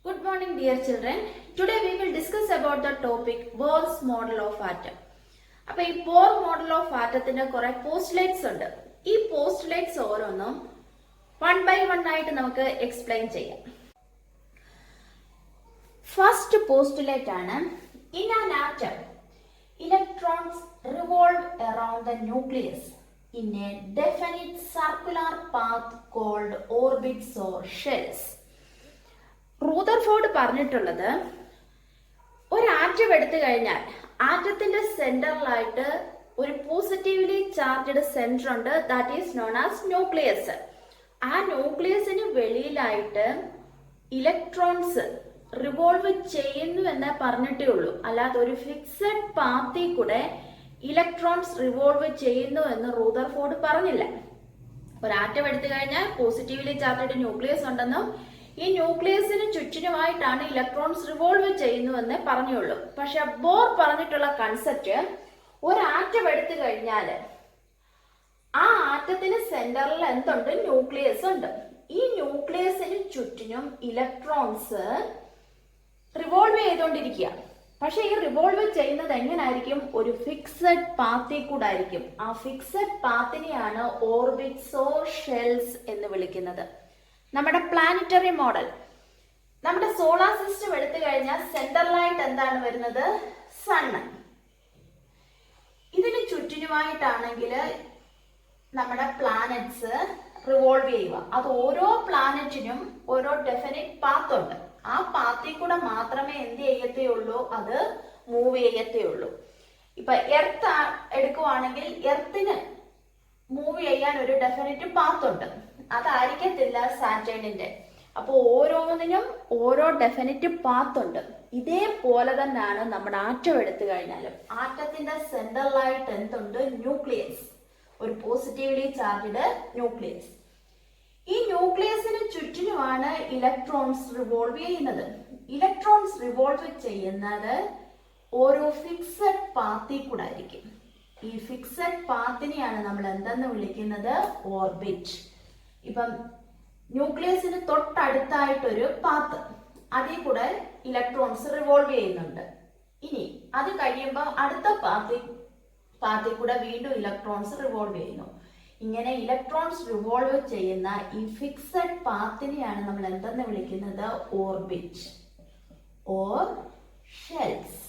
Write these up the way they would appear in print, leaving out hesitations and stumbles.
Good morning, dear children. Today we will discuss about the topic Bohr's model of atom. അപ്പോൾ ഈ Bohr model of ആറ്റത്തിന്റെ കുറെ postulates ഉണ്ട്. ഈ postulates ഓരോന്നും one by one ആയിട്ട് നമുക്ക് എക്സ്പ്ലെയിൻ ചെയ്യാം. ഫസ്റ്റ് പോസ്റ്റുലേറ്റ് ആണ് in an atom electrons revolve around the nucleus in a definite circular path called orbits or shells. Rutherford പറഞ്ഞിട്ടുള്ളത് ഒരു ആറ്റം എടുത്തു കഴിഞ്ഞാൽ ആറ്റത്തിന്റെ സെന്ററിലായിട്ട് ഒരു പോസിറ്റീവ്ലി ചാർജ്ഡ് സെന്റർ ഉണ്ട്, that is known as nucleus. ആ ന്യൂക്ലിയസിന് വെളിയിലായിട്ട് ഇലക്ട്രോൺസ് റിവോൾവ് ചെയ്യുന്നു എന്നേ പറഞ്ഞിട്ടേ ഉള്ളൂ, അല്ലാതെ ഒരു ഫിക്സഡ് പാത്തിൽ കൂടെ ഇലക്ട്രോൺസ് റിവോൾവ് ചെയ്യുന്നു എന്ന് റൂദർഫോർഡ് പറഞ്ഞില്ല. ഒരു ആറ്റം എടുത്തു കഴിഞ്ഞാൽ പോസിറ്റീവ്ലി ചാർജ്ഡ് ന്യൂക്ലിയസ് ഉണ്ടെന്നും ഈ ന്യൂക്ലിയസിന് ചുറ്റിനുമായിട്ടാണ് ഇലക്ട്രോൺസ് റിവോൾവ് ചെയ്യുന്നുവെന്നേ പറഞ്ഞുള്ളൂ. പക്ഷെ ബോർ പറഞ്ഞിട്ടുള്ള കൺസെപ്റ്റ് ഒരു ആറ്റം എടുത്തു കഴിഞ്ഞാൽ ആ ആറ്റത്തിന് സെന്ററിൽ എന്തുണ്ട്? ന്യൂക്ലിയസ് ഉണ്ട്. ഈ ന്യൂക്ലിയസിന് ചുറ്റിനും ഇലക്ട്രോൺസ് റിവോൾവ് ചെയ്തുകൊണ്ടിരിക്കുക. പക്ഷെ ഈ റിവോൾവ് ചെയ്യുന്നത് എങ്ങനായിരിക്കും? ഒരു ഫിക്സഡ് പാത്തിൽ കൂടെ ആയിരിക്കും. ആ ഫിക്സഡ് പാത്തിനെയാണ് ഓർബിറ്റ്സ് ഓർ ഷെൽസ് എന്ന് വിളിക്കുന്നത്. നമ്മുടെ പ്ലാനറ്ററി മോഡൽ, നമ്മുടെ സോളാർ സിസ്റ്റം എടുത്തു കഴിഞ്ഞാൽ സെന്ററിലായിട്ട് എന്താണ് വരുന്നത്? സണ്ണ്. ഇതിന് ചുറ്റിനുമായിട്ടാണെങ്കിൽ നമ്മുടെ പ്ലാനറ്റ്സ് റിവോൾവ് ചെയ്യുക. അത് ഓരോ പ്ലാനറ്റിനും ഓരോ ഡെഫിനിറ്റ് പാത്ത് ഉണ്ട്. ആ പാത്തിൽ കൂടെ മാത്രമേ എന്ത് ചെയ്യത്തേയുള്ളൂ? അത് മൂവ് ചെയ്യത്തേയുള്ളൂ. ഇപ്പൊ എർത്ത് എടുക്കുവാണെങ്കിൽ എർത്തിന് മൂവ് ചെയ്യാൻ ഒരു ഡെഫിനിറ്റ് പാത്ത് ഉണ്ട്, അതായിരിക്കത്തില്ല സാറ്റേണിന്റെ. അപ്പൊ ഓരോന്നിനും ഓരോ ഡെഫിനിറ്റ് പാത്ത് ഉണ്ട്. ഇതേപോലെ തന്നെയാണ് നമ്മുടെ ആറ്റം എടുത്തു കഴിഞ്ഞാലും ആറ്റത്തിന്റെ സെന്ററിലായിട്ട് എന്തുണ്ട്? ന്യൂക്ലിയസ്, ഒരു പോസിറ്റീവ്ലി ചാർജ്ഡ് ന്യൂക്ലിയസ്. ഈ ന്യൂക്ലിയസിന് ചുറ്റിനുമാണ് ഇലക്ട്രോൺസ് റിവോൾവ് ചെയ്യുന്നത്. ഇലക്ട്രോൺസ് റിവോൾവ് ചെയ്യുന്നത് ഓരോ ഫിക്സഡ് പാത്തിൽ കൂടെ ആയിരിക്കും. ഈ ഫിക്സഡ് പാത്തിനെയാണ് നമ്മൾ എന്തെന്ന് വിളിക്കുന്നത്? ഓർബിറ്റ്. ഇപ്പം ന്യൂക്ലിയസിന് തൊട്ടടുത്തായിട്ടൊരു പാത്ത്, അതിൽ കൂടെ ഇലക്ട്രോൺസ് റിവോൾവ് ചെയ്യുന്നുണ്ട്. ഇനി അത് കഴിയുമ്പോൾ അടുത്ത പാത്തിൽ കൂടെ വീണ്ടും ഇലക്ട്രോൺസ് റിവോൾവ് ചെയ്യുന്നു. ഇങ്ങനെ ഇലക്ട്രോൺസ് റിവോൾവ് ചെയ്യുന്ന ഈ ഫിക്സഡ് പാത്തിനെയാണ് നമ്മൾ എന്തെന്ന് വിളിക്കുന്നത്? Orbit or shells.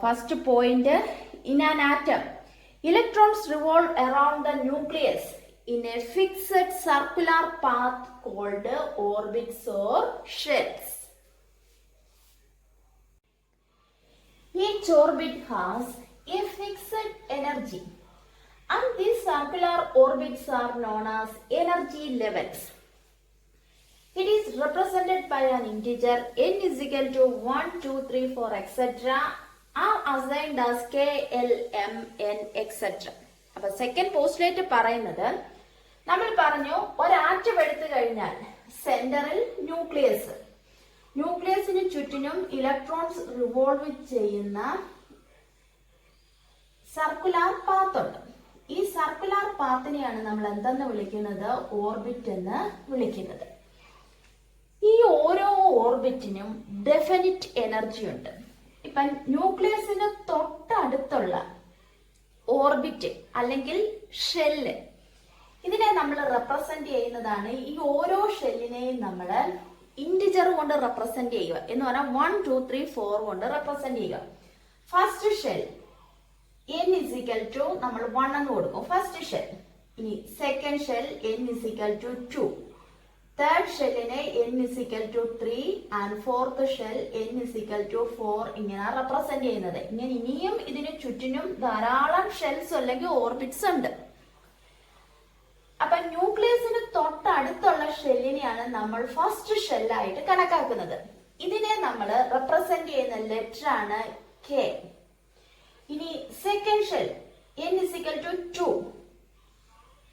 First point, in an atom electrons revolve around the nucleus in a fixed circular path called orbits or shells. Each orbit has a fixed energy and these circular orbits are known as energy levels. It is represented by an integer n is equal to 1, 2, 3, 4, etc. are assigned as k, l, m, n, etc. അപ്പൊ second postulate പറയുന്നത്, നമ്മൾ പറഞ്ഞു ഒരു ആറ്റം എടുത്തു കഴിഞ്ഞാൽ സെന്ററിൽ nucleus, ന്യൂക്ലിയസിന് ചുറ്റിനും ഇലക്ട്രോൺസ് റിവോൾവ് ചെയ്യുന്ന സർക്കുലാർ പാത്ത് ഉണ്ട്. ഈ സർക്കുലാർ പാത്തിനെയാണ് നമ്മൾ എന്തെന്ന് വിളിക്കുന്നത്? ഓർബിറ്റ് എന്ന് വിളിക്കുന്നത്. ഈ ഓരോ ഓർബിറ്റിനും ഡെഫിനിറ്റ് എനർജി ഉണ്ട്. ഇപ്പൊ ന്യൂക്ലിയസിന് തൊട്ടടുത്തുള്ള ഓർബിറ്റ് അല്ലെങ്കിൽ ഷെല്ല്, ഇതിനെ നമ്മൾ റെപ്രസെന്റ് ചെയ്യുന്നതാണ്. ഈ ഓരോ ഷെല്ലിനെയും നമ്മൾ ഇന്റിജർ കൊണ്ട് റെപ്രസെന്റ് ചെയ്യുക എന്ന് പറഞ്ഞാൽ 1, 2, 3, 4 കൊണ്ട് റെപ്രസെന്റ് ചെയ്യുക. First shell n is equal to നമ്മൾ 1 എന്ന് കൊടുക്കും, ഫസ്റ്റ് ഷെൽ. ഇനി second shell n is equal to 2, third ഷെല്ലിനെ n is equal to 3 and fourth shell n is equal to 4. ഇങ്ങനെ റെപ്രസെന്റ് ചെയ്യുന്നത്. ഇങ്ങനെ ഇനിയും ഇതിന് ചുറ്റിനും ധാരാളം ഷെൽസ് അല്ലെങ്കിൽ ഓർബിറ്റ്സ് ഉണ്ട്. അപ്പൊ ന്യൂക്ലിയസിന് തൊട്ടടുത്തുള്ള ഷെല്ലിനെയാണ് നമ്മൾ ഫസ്റ്റ് ഷെല്ലായിട്ട് കണക്കാക്കുന്നത്. ഇതിനെ നമ്മൾ റെപ്രസെന്റ് ചെയ്യുന്ന ലെറ്റർ ആണ് K. ഇനി second shell n is equal to 2,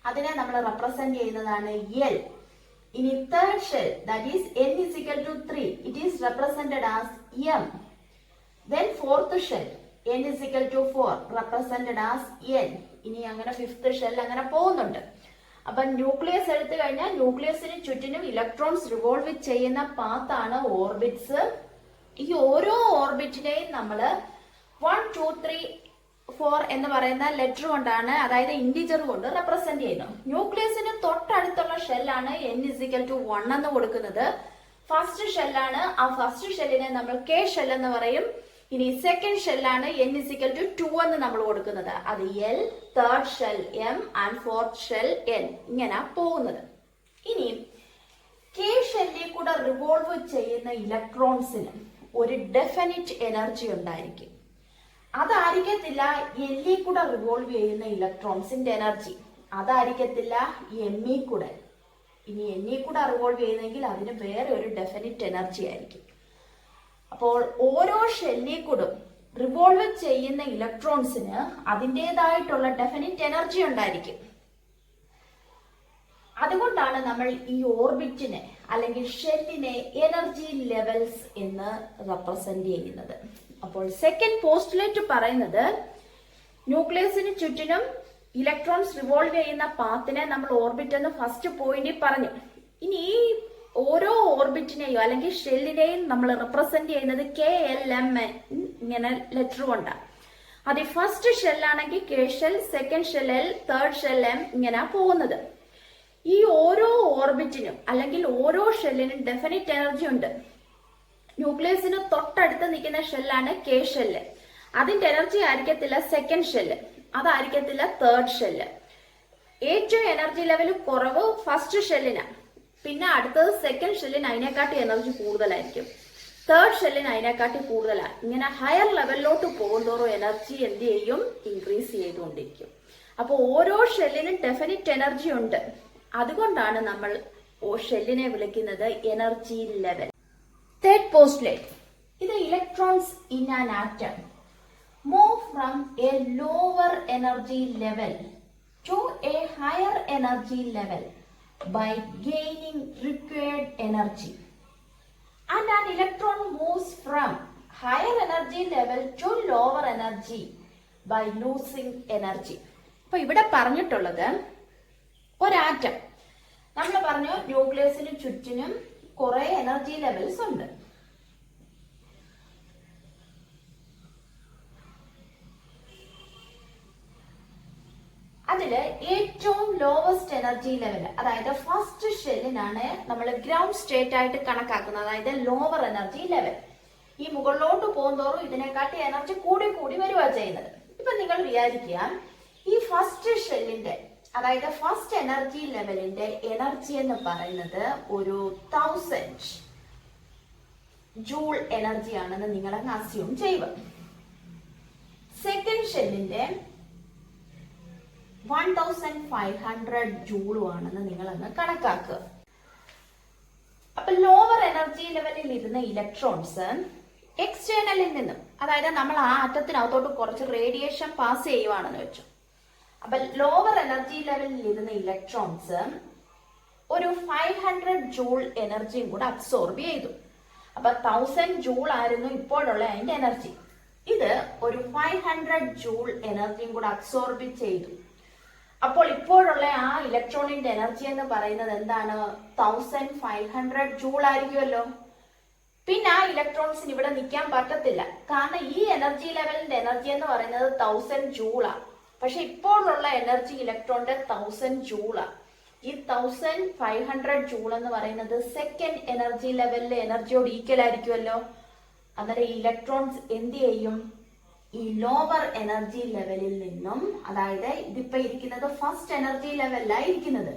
അതിനെ നമ്മൾ റെപ്രസെന്റ് ചെയ്യുന്നതാണ് L. ഇനി third shell, that is n is equal to 3, it is represented as M. Then fourth shell n is equal to 4, represented as N. ഇനി അങ്ങനെ fifth shell അങ്ങനെ പോകുന്നുണ്ട്. അപ്പൊ nucleus എടുത്തു കഴിഞ്ഞാൽ ന്യൂക്ലിയസിന് ചുറ്റിനും ഇലക്ട്രോൺസ് റിവോൾവ് ചെയ്യുന്ന പാത്താണ് ഓർബിറ്റ്സ്. ഈ ഓരോ ഓർബിറ്റിനെയും നമ്മൾ 1, 2, 3, 4 എന്ന് പറയുന്ന ലെറ്റർ കൊണ്ടാണ്, അതായത് ഇൻഡിജർ കൊണ്ട് റെപ്രസെന്റ് ചെയ്യുന്നു. ന്യൂക്ലിയസിന് തൊട്ടടുത്തുള്ള ഷെല്ലാണ് n=1 എന്ന് കൊടുക്കുന്നത്. ഫസ്റ്റ് ഷെല്ലാണ്. ആ ഫസ്റ്റ് ഷെല്ലിനെ നമ്മൾ കെ ഷെൽ എന്ന് പറയും. ഇനി സെക്കൻഡ് ഷെല്ലാണ് n=2 എന്ന് നമ്മൾ കൊടുക്കുന്നത്. അത് L, third shell M and fourth shell N. ഇങ്ങനെ പോകുന്നത്. ഇനി കെ ഷെല്ലിൽ കൂടെ റിവോൾവ് ചെയ്യുന്ന ഇലക്ട്രോൺസിന് ഒരു ഡെഫിനിറ്റ് എനർജി ഉണ്ടായിരിക്കും. അതായിരിക്കത്തില്ല എല്ലിൽ കൂടെ റിവോൾവ് ചെയ്യുന്ന ഇലക്ട്രോൺസിന്റെ എനർജി. അതായിരിക്കത്തില്ല എമ്മിൽ കൂടെ. ഇനി എന്നിൽ കൂടെ റിവോൾവ് ചെയ്യുന്നെങ്കിൽ അതിന് വേറെ ഒരു ഡെഫിനിറ്റ് എനർജി ആയിരിക്കും. അപ്പോൾ ഓരോ ഷെല്ലിൽ കൂടെ റിവോൾവ് ചെയ്യുന്ന ഇലക്ട്രോൺസിന് അതിൻ്റെതായിട്ടുള്ള ഡെഫിനിറ്റ് എനർജി ഉണ്ടായിരിക്കും. അതുകൊണ്ടാണ് നമ്മൾ ഈ ഓർബിറ്റിനെ അല്ലെങ്കിൽ ഷെല്ലിനെ എനർജി ലെവൽസ് എന്ന് റെപ്രസെന്റ് ചെയ്യുന്നത്. അപ്പോൾ സെക്കൻഡ് പോസ്റ്റുലേറ്റ് പറയുന്നത് ന്യൂക്ലിയസിന് ചുറ്റിനും ഇലക്ട്രോൺസ് റിവോൾവ് ചെയ്യുന്ന പാത്തിനെ നമ്മൾ ഓർബിറ്റ് എന്ന് ഫസ്റ്റ് പോയിന്റിൽ പറഞ്ഞു. ഇനി ഈ ഓരോ ഓർബിറ്റിനെയോ അല്ലെങ്കിൽ ഷെല്ലിനെയും നമ്മൾ റെപ്രസെന്റ് ചെയ്യുന്നത് KLM ഇങ്ങനെ ലെറ്റർ കൊണ്ടാണ്. അത് ഫസ്റ്റ് ഷെല്ലാണെങ്കിൽ K shell, second shell L, third shell M ഇങ്ങനെ പോകുന്നത്. ഈ ഓരോ ഓർബിറ്റിനും അല്ലെങ്കിൽ ഓരോ ഷെല്ലിനും ഡെഫിനിറ്റ് എനർജി ഉണ്ട്. ന്യൂക്ലിയസിന് തൊട്ടടുത്ത് നിൽക്കുന്ന ഷെല്ലാണ് കെ ഷെല്ല്. അതിന്റെ എനർജി ആയിരിക്കത്തില്ല സെക്കൻഡ് ഷെല്ല്, അതായിരിക്കത്തില്ല തേർഡ് ഷെല്ല്. ഏറ്റവും എനർജി ലെവൽ കുറവ് ഫസ്റ്റ് ഷെല്ലിനാണ്. പിന്നെ അടുത്തത് സെക്കൻഡ് ഷെല്ലിന് അതിനെക്കാട്ടി എനർജി കൂടുതലായിരിക്കും. തേർഡ് ഷെല്ലിന് അതിനെക്കാട്ടി കൂടുതലാണ്. ഇങ്ങനെ ഹയർ ലെവലിലോട്ട് പോകുന്തോറും എനർജി എന്ത് ചെയ്യും? ഇൻക്രീസ് ചെയ്തുകൊണ്ടിരിക്കും. അപ്പൊ ഓരോ ഷെല്ലിനും ഡെഫിനിറ്റ് എനർജി ഉണ്ട്. അതുകൊണ്ടാണ് നമ്മൾ ഷെല്ലിനെ വിളിക്കുന്നത് എനർജി ലെവൽ. Third postulate. ഇത് electrons in an atom move from a lower energy level to a higher energy level by gaining required energy, and an electron moves from higher energy level to lower energy by losing energy. അപ്പൊ ഇവിടെ പറഞ്ഞിട്ടുള്ളത് ഒരാറ്റം, നമ്മൾ പറഞ്ഞു ന്യൂക്ലിയസിന് ചുറ്റിനും കുറെ energy levels ഉണ്ട്. അതില് ഏറ്റവും ലോവസ്റ്റ് എനർജി ലെവൽ, അതായത് ഫസ്റ്റ് ഷെല്ലിനാണ് നമ്മൾ ഗ്രൗണ്ട് സ്റ്റേറ്റ് ആയിട്ട് കണക്കാക്കുന്നത്, അതായത് ലോവർ എനർജി ലെവൽ. ഈ മുകളിലോട്ട് പോകുന്തോറും ഇതിനെക്കാട്ടി എനർജി കൂടി കൂടി വരുക ചെയ്യുന്നത്. ഇപ്പൊ നിങ്ങൾ വിചാരിക്കുക, ഈ ഫസ്റ്റ് ഷെല്ലിന്റെ അതായത് ഫസ്റ്റ് എനർജി ലെവലിന്റെ എനർജി എന്ന് പറയുന്നത് ഒരു 1000 ജൂൾ എനർജി ആണെന്ന് നിങ്ങളങ്ങ് അസ്യൂം ചെയ്യുക. സെക്കൻഡ് ഷെല്ലിന്റെ 1500 ജൂളും ആണെന്ന് നിങ്ങൾ അങ്ങ് കണക്കാക്കുക. അപ്പൊ ലോവർ എനർജി ലെവലിൽ ഇരുന്ന ഇലക്ട്രോൺസ് എക്സ്റ്റേണലിൽ നിന്നും, അതായത് നമ്മൾ ആ ആറ്റത്തിനകത്തോട്ട് കുറച്ച് റേഡിയേഷൻ പാസ് ചെയ്യുവാണെന്ന് വെച്ചു. അപ്പൊ ലോവർ എനർജി ലെവലിൽ ഇരുന്ന ഇലക്ട്രോൺസ് ഒരു 500 ജൂൾ എനർജിയും കൂടെ അബ്സോർബ് ചെയ്തു. അപ്പൊ 1000 ജൂൾ ആയിരുന്നു ഇപ്പോഴുള്ള അതിന്റെ എനർജി. ഇത് ഒരു 500 ജൂൾ എനർജിയും കൂടെ അബ്സോർബ് ചെയ്തു. അപ്പോൾ ഇപ്പോഴുള്ള ആ ഇലക്ട്രോണിന്റെ എനർജി എന്ന് പറയുന്നത് എന്താണ്? 1500 ജൂൾ ആയിരിക്കുമല്ലോ. പിന്നെ ആ ഇലക്ട്രോൺസിന് ഇവിടെ നിൽക്കാൻ പറ്റത്തില്ല, കാരണം ഈ എനർജി ലെവലിന്റെ എനർജി എന്ന് പറയുന്നത് 1000 ജൂളാണ്. പക്ഷെ ഇപ്പോഴുള്ള എനർജി ഇലക്ട്രോണിന്റെ 1000 ജൂളാണ്. ഈ 1500 ജൂൾ എന്ന് പറയുന്നത് സെക്കൻഡ് എനർജി ലെവലിലെ എനർജിയോട് ഈക്വൽ ആയിരിക്കുമല്ലോ. അന്നേരം ഇലക്ട്രോൺസ് എന്ത് ചെയ്യും? ഈ ലോവർ എനർജി ലെവലിൽ നിന്നും, അതായത് ഇതിപ്പോ ഇരിക്കുന്നത് ഫസ്റ്റ് എനർജി ലെവലിലായിരിക്കുന്നത്,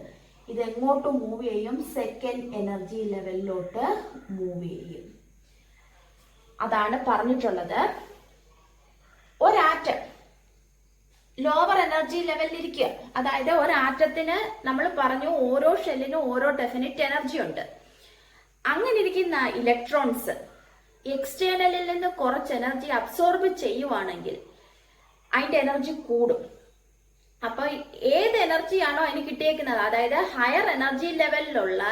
ഇത് എങ്ങോട്ട് മൂവ് ചെയ്യും? സെക്കൻഡ് എനർജി ലെവലിലോട്ട് മൂവ് ചെയ്യും. അതാണ് പറഞ്ഞിട്ടുള്ളത്. ഒരാറ്റം ലോവർ എനർജി ലെവലിൽ ഇരിക്കുക, അതായത് ഒരാറ്റത്തിന് നമ്മൾ പറഞ്ഞു ഓരോ ഷെല്ലിനും ഓരോ ഡെഫിനിറ്റ് എനർജി ഉണ്ട്. അങ്ങനെ ഇരിക്കുന്ന ഇലക്ട്രോൺസ് എക്സ്റ്റേണലിൽ നിന്ന് കുറച്ച് എനർജി അബ്സോർബ് ചെയ്യുവാണെങ്കിൽ അതിന്റെ എനർജി കൂടും. അപ്പൊ ഏത് എനർജിയാണോ അതിന് കിട്ടിയേക്കുന്നത്, അതായത് ഹയർ എനർജി ലെവലിലുള്ള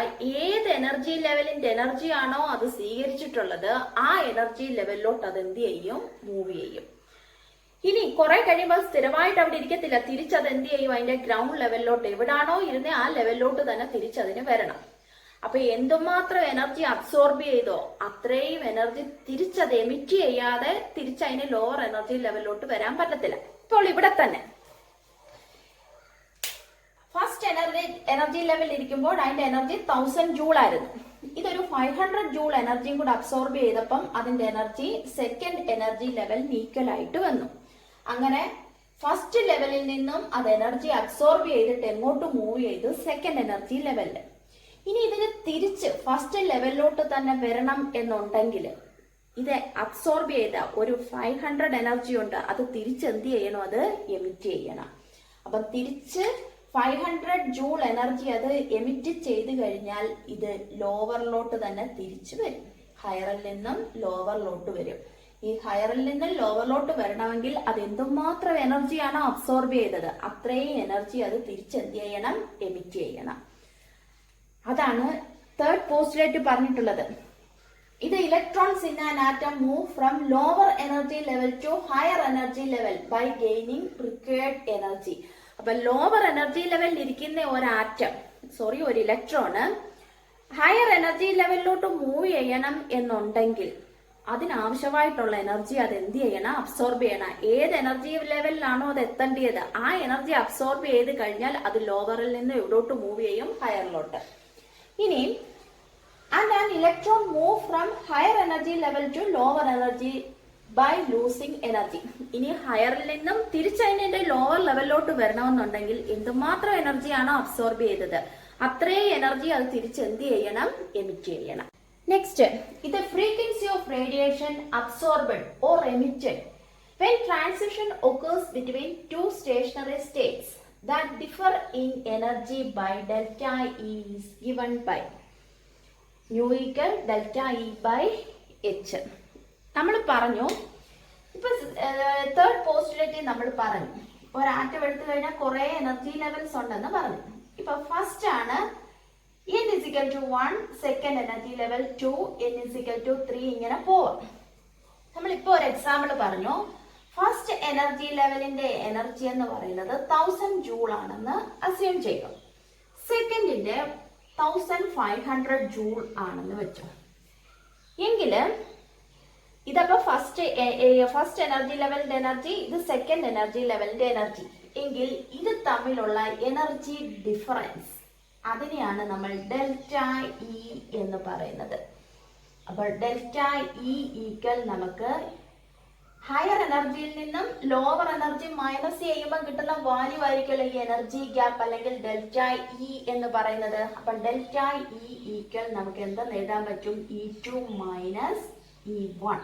ഏത് എനർജി ലെവലിന്റെ എനർജി ആണോ അത് സ്വീകരിച്ചിട്ടുള്ളത്, ആ എനർജി ലെവലിലോട്ട് അത് എന്ത് ചെയ്യും? മൂവ് ചെയ്യും. ഇനി കുറെ കഴിയുമ്പോൾ സ്ഥിരമായിട്ട് അവിടെ ഇരിക്കത്തില്ല, തിരിച്ചത് എന്ത് ചെയ്യും, അതിന്റെ ഗ്രൗണ്ട് ലെവലിലോട്ട് എവിടാണോ ഇരുന്നേ ആ ലെവലിലോട്ട് തന്നെ തിരിച്ചതിന് വരണം. അപ്പൊ എന്തുമാത്രം എനർജി അബ്സോർബ് ചെയ്തോ അത്രയും എനർജി തിരിച്ചത് എമിറ്റ് ചെയ്യാതെ തിരിച്ചതിന് ലോവർ എനർജി ലെവലിലോട്ട് വരാൻ പറ്റത്തില്ല. ഇപ്പോൾ ഇവിടെ തന്നെ ഫസ്റ്റ് എനർജി ലെവൽ ഇരിക്കുമ്പോൾ അതിന്റെ എനർജി 1000 ജൂൾ ആയിരുന്നു. ഇതൊരു 500 ജൂൾ എനർജിയും കൂടെ അബ്സോർബ് ചെയ്തപ്പം അതിന്റെ energy second energy level equal ആയിട്ട് വന്നു. അങ്ങനെ ഫസ്റ്റ് ലെവലിൽ നിന്നും അത് എനർജി അബ്സോർബ് ചെയ്തിട്ട് എങ്ങോട്ട് മൂവ് ചെയ്തു, സെക്കൻഡ് എനർജി ലെവലിൽ. ഇനി ഇതിന് തിരിച്ച് ഫസ്റ്റ് ലെവലിലോട്ട് തന്നെ വരണം എന്നുണ്ടെങ്കിൽ ഇത് അബ്സോർബ് ചെയ്ത ഒരു 500 എനർജി ഉണ്ട്, അത് തിരിച്ച് എന്ത് ചെയ്യണം, അത് എമിറ്റ് ചെയ്യണം. അപ്പൊ തിരിച്ച് 500 ജൂൾ എനർജി അത് എമിറ്റ് ചെയ്ത് കഴിഞ്ഞാൽ ഇത് ലോവറിലോട്ട് തന്നെ തിരിച്ചു വരും. ഹയറിൽ നിന്നും ലോവറിലോട്ട് വരും. ഈ ഹയറിൽ നിന്നും ലോവറിലോട്ട് വരണമെങ്കിൽ അത് എന്തുമാത്രം എനർജിയാണോ അബ്സോർബ് ചെയ്തത് അത്രയും എനർജി അത് തിരിച്ചെന്ത് ചെയ്യണം, എമിറ്റ് ചെയ്യണം. അതാണ് തേർഡ് പോസ്റ്റുലേറ്റ് പറഞ്ഞിട്ടുള്ളത്. ഇത് electrons in an atom move from lower energy level to higher energy level by gaining required energy. അപ്പൊ ലോവർ എനർജി ലെവലിൽ ഇരിക്കുന്ന ഒരു ഇലക്ട്രോണ് ഹയർ എനർജി ലെവലിലോട്ട് മൂവ് ചെയ്യണം എന്നുണ്ടെങ്കിൽ അതിനാവശ്യമായിട്ടുള്ള എനർജി അത് എന്ത് ചെയ്യണം, അബ്സോർബ് ചെയ്യണം. ഏത് എനർജി ലെവലിലാണോ അത് എത്തേണ്ടത് ആ എനർജി അബ്സോർബ് ചെയ്ത് കഴിഞ്ഞാൽ അത് ലോവറിൽ നിന്ന് എവിടോട്ട് മൂവ് ചെയ്യും, ഹയറിലോട്ട്. ഇനി and an electron move from higher energy level to lower energy by losing energy. ഇനി ഹയറിൽ നിന്നും തിരിച്ചതിന്റെ ലോവർ ലെവലിലോട്ട് വരണമെന്നുണ്ടെങ്കിൽ എന്തുമാത്രം എനർജിയാണോ അബ്സോർബ് ചെയ്തത് അത്രയും എനർജി അത് തിരിച്ച് എന്ത് ചെയ്യണം, എമിറ്റ് ചെയ്യണം. നെക്സ്റ്റ്, ഇത് frequency of radiation absorbed or emitted when transition occurs between two stationary states that differ in energy by delta E is given by nu equal delta E by H. നമ്മൾ പറഞ്ഞു, ഇപ്പൊ third postulate നമ്മൾ പറഞ്ഞു ഒരു ആറ്റം എടുത്തു കഴിഞ്ഞാൽ കുറെ എനർജി ലെവൽസ് ഉണ്ടെന്ന് പറഞ്ഞു. ഇപ്പൊ ഫസ്റ്റ് ആണ് n is equal to 1, second energy level 2, n is equal to 3 ഇങ്ങനെ പോവാം. നമ്മളിപ്പോ ഒരു എക്സാമ്പിൾ പറഞ്ഞു. ഫസ്റ്റ് എനർജി ലെവലിന്റെ എനർജി എന്ന് പറയുന്നത് 1000 ജൂൾ ആണെന്ന് അസ്യൂം ചെയ്യും. സെക്കൻഡിന്റെ 1500 ജൂൾ ആണെന്ന് വെച്ചു. എങ്കില് ഇതപ്പോ ഫസ്റ്റ് എനർജി ലെവലിന്റെ എനർജി, ഇത് സെക്കൻഡ് എനർജി ലെവലിന്റെ എനർജി. എങ്കിൽ ഇത് തമ്മിലുള്ള എനർജി ഡിഫറൻസ് അതിനെയാണ് നമ്മൾ ഡെൽറ്റ ഇ എന്ന് പറയുന്നത്. അപ്പോൾ ഡെൽറ്റ ഇ ഈക്വൽ നമുക്ക് ഹയർ എനർജിയിൽ നിന്നും ലോവർ എനർജി മൈനസ് ചെയ്യുമ്പോൾ കിട്ടുന്ന വാല്യൂ ആയിരിക്കുമല്ലോ ഈ എനർജി ഗ്യാപ്പ് അല്ലെങ്കിൽ ഡെൽറ്റ ഇ എന്ന് പറയുന്നത്. അപ്പൊ ഡെൽറ്റ ഇ ഈക്വൽ നമുക്ക് എന്തെന്ന് എഴുതാൻ പറ്റും, E2 മൈനസ് E1.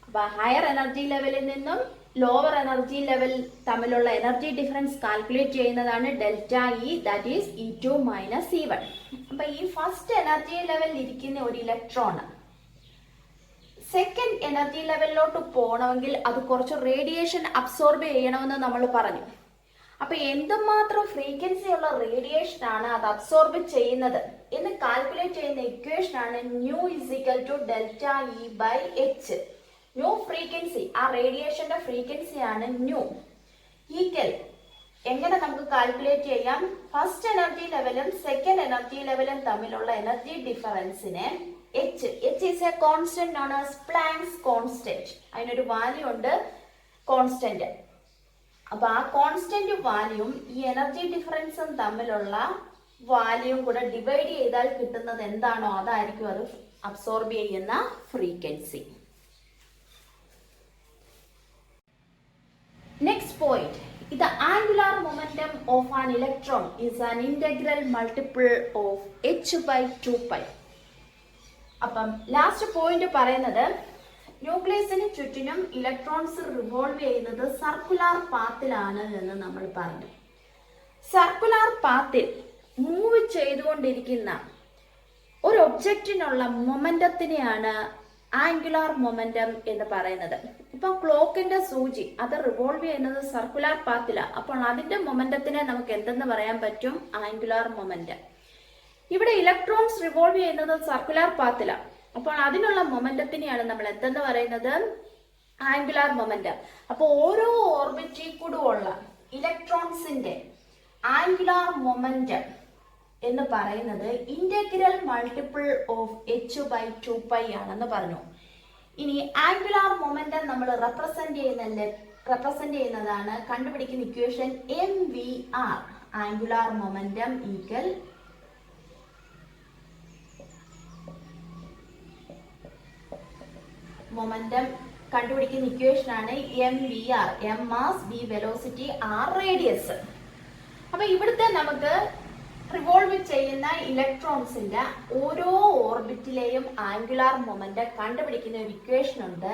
അപ്പൊ ഹയർ എനർജി ലെവലിൽ നിന്നും ലോവർ എനർജി ലെവൽ തമ്മിലുള്ള എനർജി ഡിഫറൻസ് കാൽക്കുലേറ്റ് ചെയ്യുന്നതാണ് delta E, that is E2 minus E1. അപ്പൊ ഈ ഫസ്റ്റ് എനർജി ലെവലിൽ ഇരിക്കുന്ന ഒരു ഇലക്ട്രോൺ സെക്കൻഡ് എനർജി ലെവലിലോട്ട് പോകണമെങ്കിൽ അത് കുറച്ച് റേഡിയേഷൻ അബ്സോർബ് ചെയ്യണമെന്ന് നമ്മൾ പറഞ്ഞു. അപ്പൊ എന്തുമാത്രം ഫ്രീക്വൻസി ഉള്ള റേഡിയേഷൻ ആണ് അത് അബ്സോർബ് ചെയ്യുന്നത് എന്ന് കാൽക്കുലേറ്റ് ചെയ്യുന്ന ഇക്വേഷൻ ആണ് nu is equal to delta E by H. Nu frequency, ആ റേഡിയേഷന്റെ ഫ്രീക്വൻസി ആണ് ന്യൂ. ഈക്വൽ എങ്ങനെ നമുക്ക് കാൽക്കുലേറ്റ് ചെയ്യാം, ഫസ്റ്റ് എനർജി ലെവലും സെക്കൻഡ് എനർജി ലെവലും തമ്മിലുള്ള എനർജി ഡിഫറൻസിനെ H is a constant known as Planck's constant. അതിനൊരു വാല്യൂ ഉണ്ട് കോൺസ്റ്റന്റ്. അപ്പൊ ആ കോൺസ്റ്റന്റ് വാല്യൂം ഈ എനർജി ഡിഫറൻസും തമ്മിലുള്ള വാല്യൂം കൂടെ ഡിവൈഡ് ചെയ്താൽ കിട്ടുന്നത് എന്താണോ അതായിരിക്കും അത് അബ്സോർബ് ചെയ്യുന്ന frequency. Next point, the angular momentum of an electron is an integral multiple of h by 2 pi. അപ്പം ലാസ്റ്റ് പോയിന്റ് പറയുന്നത് ന്യൂക്ലിയസിന് ചുറ്റിനും ഇലക്ട്രോൺസ് റിവോൾവ് ചെയ്യുന്നത് സർക്കുലാർ പാത്തിലാണ് എന്ന് നമ്മൾ പറഞ്ഞു. സർക്കുലാർ പാത്തിൽ മൂവ് ചെയ്തുകൊണ്ടിരിക്കുന്ന ഒരു ഒബ്ജക്റ്റിനുള്ള മൊമെന്റത്തിനെയാണ് ആംഗുലാർ മൊമെന്റം എന്ന് പറയുന്നത്. ഇപ്പൊ ക്ലോക്കിന്റെ സൂചി അത് റിവോൾവ് ചെയ്യുന്നത് സർക്കുലാർ പാത്തിലാണ്. അപ്പോൾ അതിന്റെ മൊമെന്റത്തിനെ നമുക്ക് എന്തെന്ന് പറയാൻ പറ്റും, ആംഗുലാർ മൊമെന്റം. ഇവിടെ ഇലക്ട്രോൺസ് റിവോൾവ് ചെയ്യുന്നത് സർക്കുലാർ പാത്തിലാണ്. അപ്പോൾ അതിനുള്ള മൊമെന്റത്തിനെയാണ് നമ്മൾ എന്തെന്ന് പറയുന്നത്, ആംഗുലാർ മൊമെന്റം. അപ്പോൾ ഓരോ ഓർബിറ്റിൽ കൂടെ ഉള്ള ഇലക്ട്രോൺസിന്റെ ആംഗുലാർ മൊമെന്റം എന്ന് പറയുന്നത് ഇന്റഗ്രൽ മൾട്ടിപ്പിൾ ഓഫ് h/2π ആണെന്ന് പറഞ്ഞു. ഇനി ആംഗുലാർ മൊമെന്റം നമ്മൾ റെപ്രസെന്റ് ചെയ്യുന്നതാണ് കണ്ടുപിടിക്കുന്ന equation mvr. Angular momentum equal momentum കണ്ടുപിടിക്കുന്ന ഇക്വേഷൻ ആണ് mvr. m mass, v velocity, r radius. അപ്പൊ ഇവിടുത്തെ നമുക്ക് റിവോൾവ് ചെയ്യുന്ന ഇലക്ട്രോൺസിന്റെ ഓരോ ഓർബിറ്റിലെയും ആംഗുലാർ മൊമെന്റം കണ്ടുപിടിക്കുന്ന ഒരു ഇക്വേഷൻ ഉണ്ട്.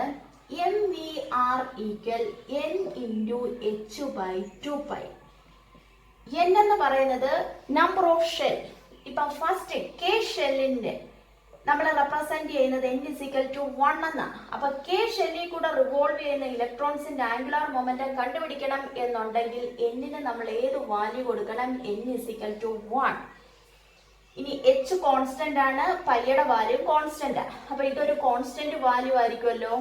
mvr equal n into h/2π. n എന്ന് പറയുന്നത് നമ്പർ ഓഫ് ഷെൽ. ഇപ്പൊ ഫസ്റ്റ് k ഷെല്ലിന്റെ നമ്മൾ റെപ്രസെന്റ് ചെയ്യുന്നത് n = 1 എന്നാണ്. അപ്പൊ k ഷെല്ലിൽ കൂടെ റിവോൾവ് ചെയ്യുന്ന ഇലക്ട്രോൺസിന്റെ ആംഗുലാർ മൊമെന്റം കണ്ടുപിടിക്കണം എന്നുണ്ടെങ്കിൽ n നമ്മൾ ഏത് വാല്യൂ കൊടുക്കണം? n = 1. ഇനി h കോൺസ്റ്റന്റ് ആണ്, പൈയുടെ വാല്യൂ കോൺസ്റ്റന്റ്. അപ്പൊ ഇതൊരു കോൺസ്റ്റന്റ് വാല്യൂ ആയിരിക്കുമല്ലോ.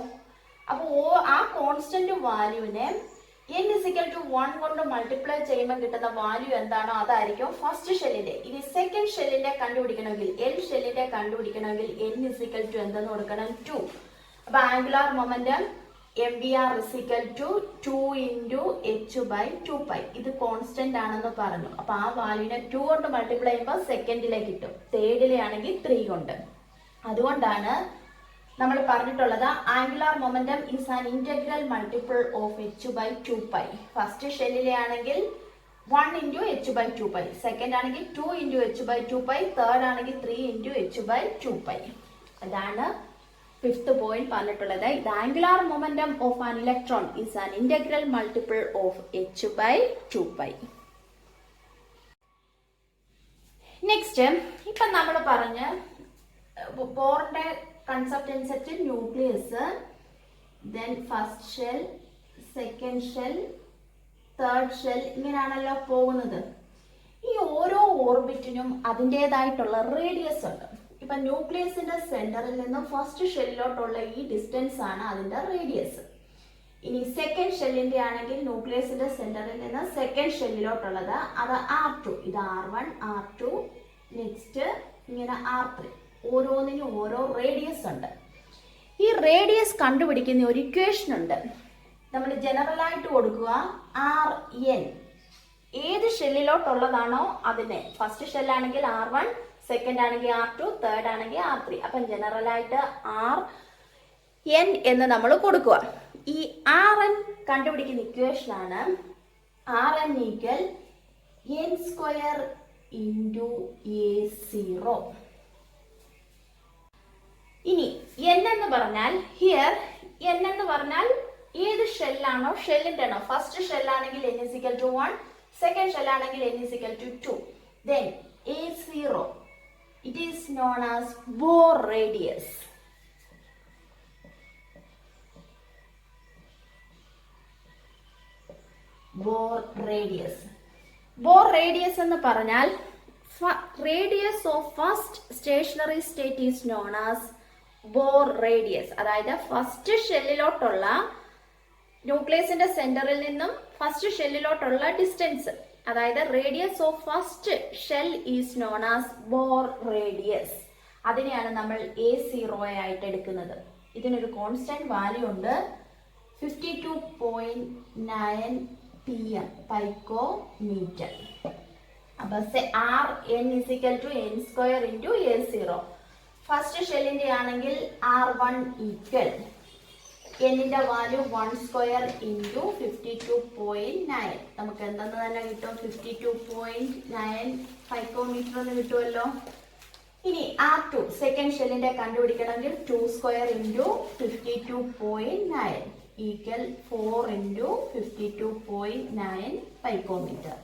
അപ്പൊ ആ കോൺസ്റ്റന്റ് വാല്യൂവിനെ n = 1 കൊണ്ട് മൾട്ടിപ്ലൈ ചെയ്യുമ്പോൾ കിട്ടുന്ന വാല്യൂ എന്താണോ അതായിരിക്കും ഫസ്റ്റ് ഷെല്ലിന്റെ. ഇനി സെക്കൻഡ് ഷെല്ലിന്റെ കണ്ടുപിടിക്കണമെങ്കിൽ, L ഷെല്ലിന്റെ കണ്ടുപിടിക്കണമെങ്കിൽ n = എന്തെന്ന് കൊടുക്കണം? 2. അപ്പൊ angular momentum mvr = 2 into h/2π. ഇത് കോൺസ്റ്റന്റ് ആണെന്ന് പറഞ്ഞു. അപ്പൊ ആ വാല്യൂനെ 2 കൊണ്ട് മൾട്ടിപ്ലൈ ചെയ്യുമ്പോൾ സെക്കൻഡിലെ കിട്ടും, തേർഡിലെ ആണെങ്കിൽ 3 കൊണ്ട്. അതുകൊണ്ടാണ് നമ്മൾ പറഞ്ഞിട്ടുള്ളത് angular momentum is an integral multiple of h/2π. First ഷെല്ലിലെ ആണെങ്കിൽ 1 ഇൻറ്റു h/2π, സെക്കൻഡ് ആണെങ്കിൽ 2 ഇൻറ്റു h/2π, തേർഡ് ആണെങ്കിൽ 3 ഇൻറ്റു h/2π. അതാണ് 5th പോയിന്റ് പറഞ്ഞിട്ടുള്ളത്. ഇത് angular momentum of an electron is an integral multiple of h/2π. Next, ഇപ്പൊ നമ്മൾ പറഞ്ഞ ബോറിന്റെ കൺസെപ്റ്റ് അനുസരിച്ച് nucleus, then first shell, second shell, third shell, ഇങ്ങനെയാണല്ലോ പോകുന്നത്. ഈ ഓരോ ഓർബിറ്റിനും അതിൻ്റെതായിട്ടുള്ള റേഡിയസ് ഉണ്ട്. ഇപ്പൊ ന്യൂക്ലിയസിന്റെ സെന്ററിൽ നിന്നും ഫസ്റ്റ് ഷെല്ലിലോട്ടുള്ള ഈ ഡിസ്റ്റൻസ് ആണ് അതിന്റെ റേഡിയസ്. ഇനി സെക്കൻഡ് ഷെല്ലിന്റെ ആണെങ്കിൽ ന്യൂക്ലിയസിന്റെ സെന്ററിൽ നിന്ന് സെക്കൻഡ് ഷെല്ലിലോട്ടുള്ളത് അത് r2. ഇത് r1, r2, നെക്സ്റ്റ് ഇങ്ങനെ r3. ഓരോന്നിനും ഓരോ റേഡിയസ് ഉണ്ട്. ഈ റേഡിയസ് കണ്ടുപിടിക്കുന്ന ഒരു ഇക്വേഷൻ ഉണ്ട്. നമ്മൾ ജനറൽ ആയിട്ട് കൊടുക്കുക rn. ഏത് ഷെല്ലിലോട്ടുള്ളതാണോ അതിനെ, ഫസ്റ്റ് ഷെല്ലാണെങ്കിൽ r1, സെക്കൻഡ് ആണെങ്കിൽ r2, തേർഡ് ആണെങ്കിൽ r3. അപ്പം ജനറൽ ആയിട്ട് rn എന്ന് നമ്മൾ കൊടുക്കുക. ഈ rn കണ്ടുപിടിക്കുന്ന ഇക്വേഷൻ ആണ് rn equal n² into a0. ഇനി n എന്ന് പറഞ്ഞാൽ ഹിയർ n എന്ന് പറഞ്ഞാൽ ഏത് ഷെല്ലാണോ ഷെല്ലിന്റെ ആണോ. ഫസ്റ്റ് ഷെല്ലാണെങ്കിൽ n = 1, സെക്കൻഡ് ഷെല്ലാണെങ്കിൽ n = 2. Then a0, it is known as Bohr radius. Bohr radius. Bohr radius എന്ന് പറഞ്ഞാൽ radius of first stationary state is known as Bohr radius. അതായത് ഫസ്റ്റ് ഷെല്ലിലോട്ടുള്ള ന്യൂക്ലിയസിന്റെ സെന്ററിൽ നിന്നും ഫസ്റ്റ് ഷെല്ലിലോട്ടുള്ള ഡിസ്റ്റൻസ്, അതായത് radius of first shell is known as Bohr radius. അതിനെയാണ് നമ്മൾ a0 ആയിട്ട് എടുക്കുന്നത്. ഇതിനൊരു കോൺസ്റ്റന്റ് വാല്യൂ ഉണ്ട്, 52.9 pm പൈക്കോമീറ്റർ. അപ്പൊ rn = n² into a0. First ഷെല്ലിന്റെ ആണെങ്കിൽ r1 ഈക്വൽ എന്നിന്റെ വാല്യൂ 1² ഇൻറ്റു 52.9. നമുക്ക് എന്തെന്ന് തന്നെ കിട്ടും? 52.9 പൈക്കോമീറ്റർ എന്ന് കിട്ടുമല്ലോ. ഇനി r2 സെക്കൻഡ് ഷെല്ലിന്റെ കണ്ടുപിടിക്കണമെങ്കിൽ 2² ഇൻറ്റു 52.9 ഈക്വൽ 4 ഇൻറ്റു 52.9 പൈക്കോമീറ്റർ.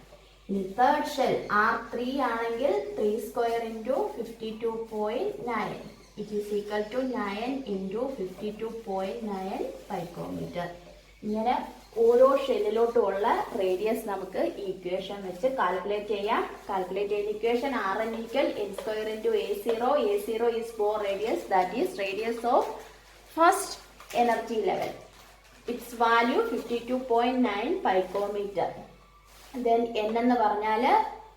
ഇനി തേർഡ് ഷെൽ r3 ആണെങ്കിൽ 3² into 52.9 it is equal to 9 into 52.9 picometre. ഇങ്ങനെ ഓരോ ഷെല്ലിലോട്ടുമുള്ള റേഡിയസ് നമുക്ക് ഇക്വേഷൻ വെച്ച് കാൽക്കുലേറ്റ് ചെയ്യാം. കാൽക്കുലേറ്റ് ചെയ്യുന്ന equation rn equal n² into a0. a0 is Bohr radius, that is radius of first energy level. It's value 52.9 picometre. Then n എന്ന് പറഞ്ഞാൽ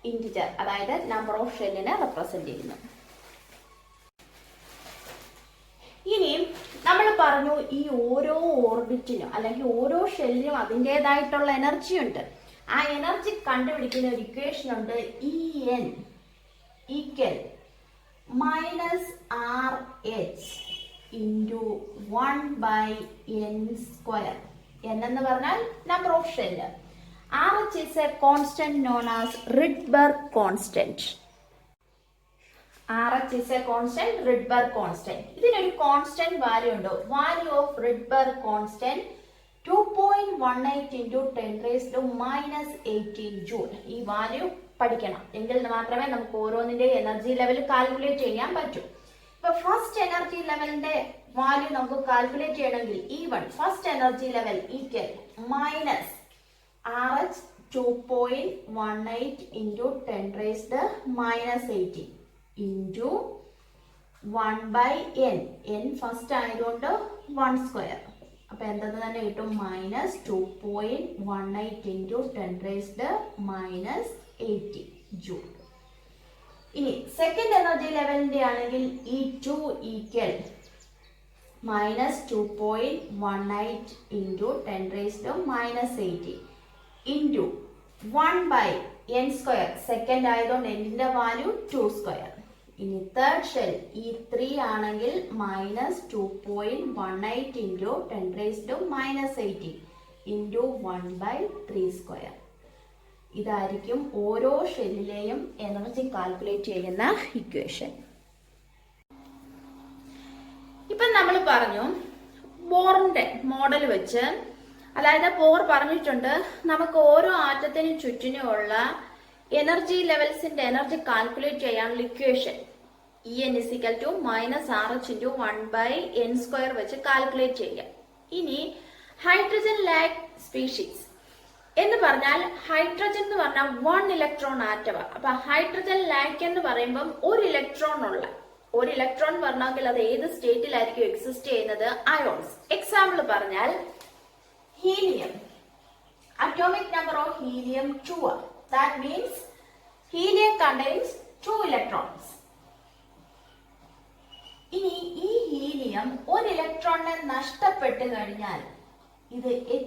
integer, അതായത് നമ്പർ ഓഫ് ഷെല്ലിനെ റെപ്രസെന്റ് ചെയ്യുന്നു. ഇനിയും നമ്മൾ പറഞ്ഞു ഈ ഓരോ ഓർബിറ്റിനും അല്ലെങ്കിൽ ഓരോ ഷെല്ലിനും അതിൻ്റെതായിട്ടുള്ള എനർജി ഉണ്ട്. ആ എനർജി കണ്ടുപിടിക്കുന്ന ഒരു ഇക്വേഷൻ ഉണ്ട്, En equal -RH into 1/n². n എന്ന് പറഞ്ഞാൽ number of shell. RH is a constant known as Rydberg constant. RH is a constant, Rydberg constant. ഇതിനൊരു കോൺസ്റ്റന്റ് വാല്യൂ ഉണ്ട്. Value of Rydberg constant 2.18 into 10⁻⁻18 joule. ഈ value പഠിക്കണം, എങ്കിൽ മാത്രമേ നമുക്ക് ഓരോന്നിന്റെ energy level calculate ചെയ്യാൻ പറ്റൂ. ഇപ്പൊ ഫസ്റ്റ് എനർജി ലെവലിന്റെ വാല്യൂ നമുക്ക് കാൽക്കുലേറ്റ് ചെയ്യണമെങ്കിൽ E1 first energy level equal -RH 2.18 into 10⁻⁻18 into 1/n. n first ആയതുകൊണ്ട് 1². അപ്പൊ എന്തെന്ന് തന്നെ കിട്ടും, -2.18 into 10⁻⁻18 ജൂൾ. ഇനി സെക്കൻഡ് എനർജി ലെവലിന്റെ ആണെങ്കിൽ E2 equal -2.18 into 10⁻⁻18 into 1/n². Second ആയതുകൊണ്ട് എന്നിന്റെ വാല്യൂ 2². ഇനി തേർഡ് ഷെൽ E3 ആണെങ്കിൽ -2.18 into 10⁻⁻18 into 1/3². ഇതായിരിക്കും ഓരോ ഷെല്ലിലെയും എനർജി കാൽക്കുലേറ്റ് ചെയ്യുന്ന ഇക്വേഷൻ. ഇപ്പൊ നമ്മൾ പറഞ്ഞു ബോറിന്റെ മോഡൽ വെച്ച്, അതായത് ബോർ പറഞ്ഞിട്ടുണ്ട് നമുക്ക് ഓരോ ആറ്റത്തിനും ചുറ്റിനുമുള്ള എനർജി ലെവൽസിന്റെ എനർജി കാൽക്കുലേറ്റ് ചെയ്യാനുള്ള equation En = -RH into 1/n² വെച്ച് കാൽക്കുലേറ്റ് ചെയ്യാം. ഇനി ഹൈഡ്രജൻ ലാക് സ്പീഷീസ് എന്ന് പറഞ്ഞാൽ, ഹൈഡ്രജൻ എന്ന് പറഞ്ഞാൽ 1 ഇലക്ട്രോൺ ആറ്റമാണ്. അപ്പൊ ഹൈഡ്രജൻ ലാക് എന്ന് പറയുമ്പോൾ ഒരു ഇലക്ട്രോൺ പറഞ്ഞെങ്കിൽ അത് ഏത് സ്റ്റേറ്റിലായിരിക്കും എക്സിസ്റ്റ് ചെയ്യുന്നത്? അയോൺസ്. എക്സാമ്പിൾ പറഞ്ഞാൽ helium, atomic number of helium 2. That means helium contains 2 electrons. ഇനി ഈ ഹീലിയം ഒരു ഇലക്ട്രോണിനെ നഷ്ടപ്പെട്ട് കഴിഞ്ഞാൽ ഇത് He+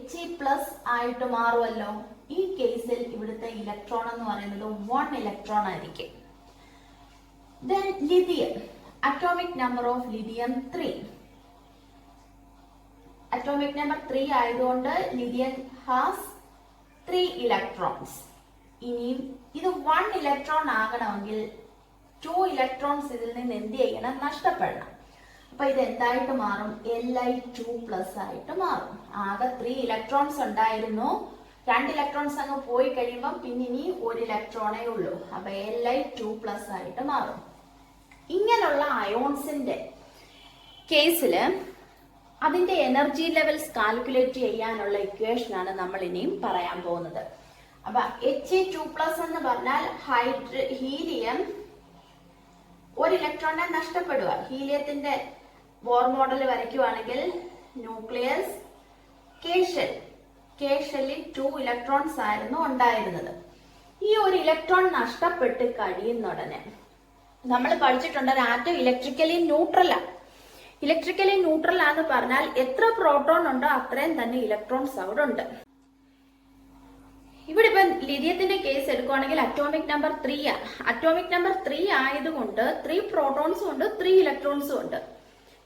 ആയിട്ട് മാറുമല്ലോ. ഈ കേസിൽ ഇവിടുത്തെ ഇലക്ട്രോൺ എന്ന് പറയുന്നത് 1 ഇലക്ട്രോൺ ആയിരിക്കും. Then lithium, atomic number of lithium 3. Atomic number 3 ആയതുകൊണ്ട് lithium has 3 electrons. ഇനി ഇത് 1 ഇലക്ട്രോൺ ആകണമെങ്കിൽ 2 ഇലക്ട്രോൺസ് ഇതിൽ നിന്ന് എന്ത് ചെയ്യണം? നഷ്ടപ്പെടണം. അപ്പൊ ഇത് എന്തായിട്ട് മാറും? Li2+ ആയിട്ട് മാറും. ആകെ 3 ഇലക്ട്രോൺസ് ഉണ്ടായിരുന്നു, 2 ഇലക്ട്രോൺസ് അങ്ങ് പോയി കഴിയുമ്പോൾ പിന്നെ ഇനി 1 ഇലക്ട്രോണേ ഉള്ളൂ. അപ്പൊ Li2+ ആയിട്ട് മാറും. ഇങ്ങനെയുള്ള അയോൺസിന്റെ കേസില് അതിന്റെ എനർജി ലെവൽസ് കാൽക്കുലേറ്റ് ചെയ്യാനുള്ള ഇക്വേഷൻ ആണ് നമ്മൾ ഇനിയും പറയാൻ പോകുന്നത്. അപ്പൊ He2+ എന്ന് പറഞ്ഞാൽ ഹീലിയം ഒരു ഇലക്ട്രോണിനെ നഷ്ടപ്പെടുക. ഹീലിയത്തിന്റെ ബോർ മോഡൽ വരയ്ക്കുവാണെങ്കിൽ ന്യൂക്ലിയസ് കെ ഷെല്ലിൽ 2 ഇലക്ട്രോൺസ് ആയിരുന്നു ഉണ്ടായിരുന്നത്. ഈ ഒരു ഇലക്ട്രോൺ നഷ്ടപ്പെട്ട് കഴിയുന്നുടനെ നമ്മൾ പഠിച്ചിട്ടുണ്ട് ഒരു ആറ്റം ഇലക്ട്രിക്കലി ന്യൂട്രലാണ്. ഇലക്ട്രിക്കലി ന്യൂട്രൽ ആണെന്ന് പറഞ്ഞാൽ എത്ര പ്രോട്ടോൺ ഉണ്ടോ അത്രയും തന്നെ ഇലക്ട്രോൺസ് അവിടെ ഉണ്ട്. ഇവിടെ ഇപ്പൊ ലിഥിയത്തിന്റെ കേസ് എടുക്കുവാണെങ്കിൽ അറ്റോമിക് നമ്പർ 3 ആണ്. അറ്റോമിക് നമ്പർ 3 ആയതുകൊണ്ട് 3 പ്രോട്ടോൺസും ഉണ്ട്, 3 ഇലക്ട്രോൺസും ഉണ്ട്.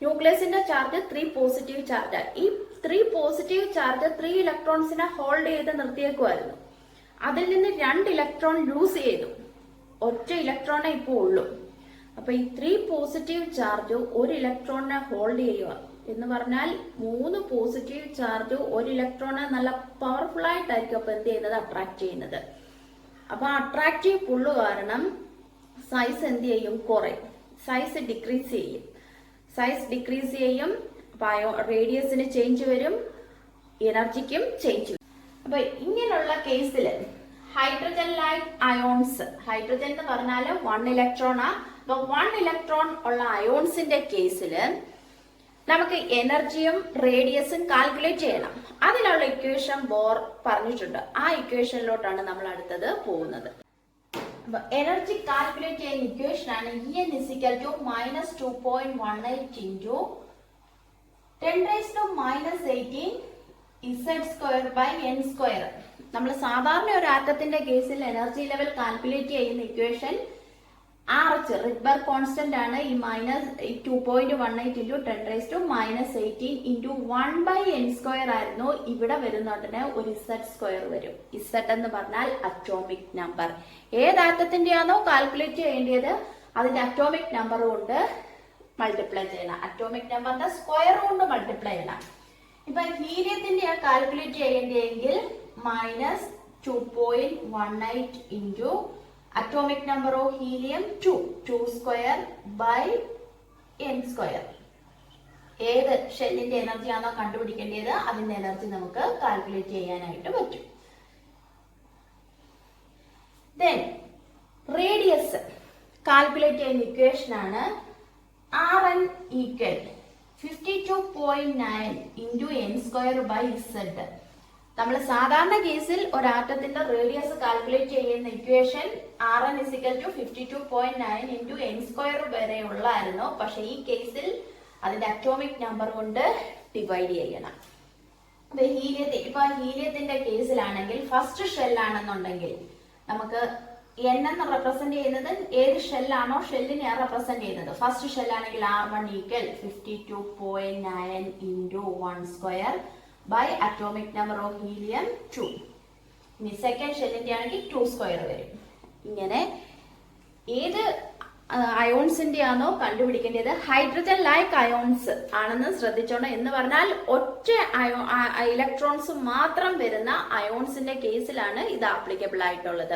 ന്യൂക്ലിയസിന്റെ ചാർജ് 3 പോസിറ്റീവ് ചാർജ്. ഈ 3 പോസിറ്റീവ് ചാർജ് 3 ഇലക്ട്രോൺസിനെ ഹോൾഡ് ചെയ്ത് നിർത്തിയേക്കുമായിരുന്നു. അതിൽ നിന്ന് 2 ഇലക്ട്രോൺ ലൂസ് ചെയ്തു, ഒറ്റ ഇലക്ട്രോണേ ഇപ്പൊ ഉള്ളൂ. അപ്പൊ ഈ 3 പോസിറ്റീവ് ചാർജ് 1 ഇലക്ട്രോണിനെ ഹോൾഡ് ചെയ്യുക എന്ന് പറഞ്ഞാൽ 3 പോസിറ്റീവ് ചാർജ് 1 ഇലക്ട്രോണെ നല്ല പവർഫുൾ ആയിട്ടായിരിക്കും അപ്പൊ എന്ത് ചെയ്യുന്നത്? അട്രാക്ട് ചെയ്യുന്നത്. അപ്പൊ അട്രാക്റ്റീവ് പുള്ള് കാരണം സൈസ് എന്ത് ചെയ്യും? കുറയും. സൈസ് ഡിക്രീസ് ചെയ്യും. അപ്പൊ റേഡിയസിന് ചേഞ്ച് വരും, എനർജിക്കും ചേഞ്ച് വരും. അപ്പൊ ഇങ്ങനെയുള്ള കേസിൽ ഹൈഡ്രജൻ ലൈക്ക് അയോൺസ്, ഹൈഡ്രജൻ എന്ന് പറഞ്ഞാൽ 1 ഇലക്ട്രോണാ. അപ്പൊ 1 ഇലക്ട്രോൺ ഉള്ള അയോൺസിന്റെ കേസില് നമുക്ക് എനർജിയും റേഡിയസും കാൽക്കുലേറ്റ് ചെയ്യണം. അതിനുള്ള ഇക്വേഷൻ ബോർ പറഞ്ഞിട്ടുണ്ട്. ആ ഇക്വേഷനിലോട്ടാണ് നമ്മൾ അടുത്തത് പോകുന്നത്. അപ്പൊ എനർജി കാൽക്കുലേറ്റ് ചെയ്യുന്ന ഇക്വേഷൻ ആണ് En = -2.18 into 10⁻⁻18 Z²/n². നമ്മൾ സാധാരണ ഒരു ആറ്റത്തിന്റെ കേസിൽ എനർജി ലെവൽ കാൽക്കുലേറ്റ് ചെയ്യുന്ന ഇക്വേഷൻ RH റിഡ്ബർഗ് കോൺസ്റ്റന്റ് ആണ്. ഈ -2.18 into 10⁻⁻18 into 1/n² ആയിരുന്നു. ഇവിടെ വരുന്നോടനെ ഒരു Z² വരും. Z എന്ന് പറഞ്ഞാൽ അറ്റോമിക് നമ്പർ. ഏത് ആറ്റത്തിന്റെയാണോ കാൽക്കുലേറ്റ് ചെയ്യേണ്ടത് അതിന്റെ അറ്റോമിക് നമ്പർ കൊണ്ട് മൾട്ടിപ്ലൈ ചെയ്യണം. അറ്റോമിക് നമ്പറിന്റെ സ്ക്വയർ കൊണ്ട് മൾട്ടിപ്ലൈ ചെയ്യണം. ഇപ്പൊ ഹീലിയത്തിന്റെ calculate ചെയ്യേണ്ടതെങ്കിൽ -2.18 into atomic number of helium 2² ഏത് ഷെല്ലിന്റെ എനർജി ആണോ കണ്ടുപിടിക്കേണ്ടത് അതിന്റെ എനർജി നമുക്ക് കാൽക്കുലേറ്റ് ചെയ്യാനായിട്ട് പറ്റും. Then റേഡിയസ് കാൽക്കുലേറ്റ് ചെയ്യുന്ന ഇക്വേഷൻ ആണ് Rn = 52.9 into n²/z. നമ്മൾ സാധാരണ കേസിൽ ഒരു ആറ്റത്തിന്റെ റേഡിയസ് കാൽക്കുലേറ്റ് ചെയ്യുന്ന ഇക്വേഷൻ Rn = 52.9 into n² വരെ ഉള്ളായിരുന്നു. പക്ഷെ ഈ കേസിൽ അതിന്റെ അറ്റോമിക് നമ്പർ കൊണ്ട് ഡിവൈഡ് ചെയ്യണം. ഹീലിയത്തിന്റെ കേസിലാണെങ്കിൽ ഫസ്റ്റ് ഷെൽ ആണെന്നുണ്ടെങ്കിൽ നമുക്ക് n എന്ന് റെപ്രസെന്റ് ചെയ്യുന്നത് ഏത് ഷെല്ലാണോ ഷെല്ലിനെ റെപ്രസെന്റ് ചെയ്യുന്നത്. ഫസ്റ്റ് ഷെൽ ആണെങ്കിൽ R1 = 52.9 into 1² by atomic number of helium 2. ഇനി സെക്കൻഡ് ഷെല്ലിന്റെ ആണെങ്കിൽ 2² വരും. ഇങ്ങനെ ഏത് അയോൺസിന്റെ ആണോ കണ്ടുപിടിക്കേണ്ടത് ഹൈഡ്രജൻ ലൈക്ക് അയോൺസ് ആണെന്ന് ശ്രദ്ധിച്ചോണം. എന്ന് പറഞ്ഞാൽ ഒറ്റ ഇലക്ട്രോൺസ് മാത്രം വരുന്ന അയോൺസിന്റെ കേസിലാണ് ഇത് ആപ്ലിക്കബിൾ ആയിട്ടുള്ളത്.